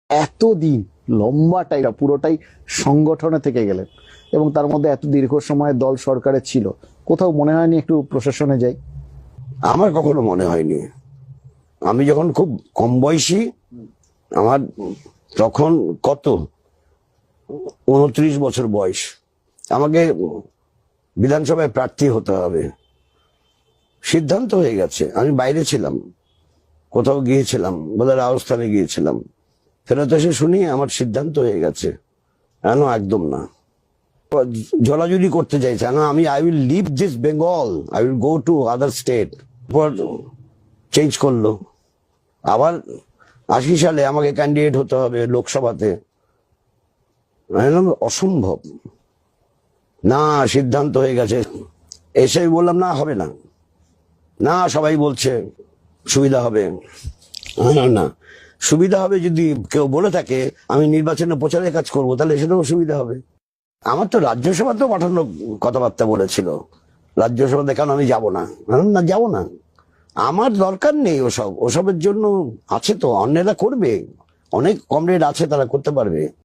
এতদিন লম্বা টাইম পুরোটাই সংগঠনে থেকে গেলেন এবং তার মধ্যে এত দীর্ঘ সময় দল সরকারে ছিল, কোথাও মনে হয়নি একটু প্রশাসনে যাই? আমার কখনো মনে হয়নি। আমি যখন খুব কম বয়সী, আমার তখন কত 29 বছর বয়স, আমাকে বিধানসভায় প্রার্থী হতে হবে, সিদ্ধান্ত হয়ে গেছে। আমি বাইরে ছিলাম, কোথাও গিয়েছিলাম, বোধহয় রাজস্থানে গিয়েছিলাম, ফেরত এসে শুনি আমার সিদ্ধান্ত হয়ে গেছে। একদম না, জলাজুলি করতে চাইছে না। আমি I will leave this Bengal, I will go to other state. পর চেঞ্জ করলো, আবার 80 সালে আমাকে ক্যান্ডিডেট হতে হবে লোকসভাতে। অসম্ভব, না সিদ্ধান্ত হয়ে গেছে। এসে বললাম না, হবে না, না সবাই বলছে সুবিধা হবে। না, সুবিধা হবে যদি কেউ বলে থাকে আমি নির্বাচনে প্রচারের কাজ করবো, তাহলে সেটাও সুবিধা হবে। আমার তো রাজ্যসভাতেও পাঠানোর কথাবার্তা বলেছিল, রাজ্যসভাতে, কেন আমি যাব না, না যাব না, আমার দরকার নেই ওসবের জন্য। আছে তো, অন্যেরা করবে, অনেক কমরেড আছে, তারা করতে পারবে।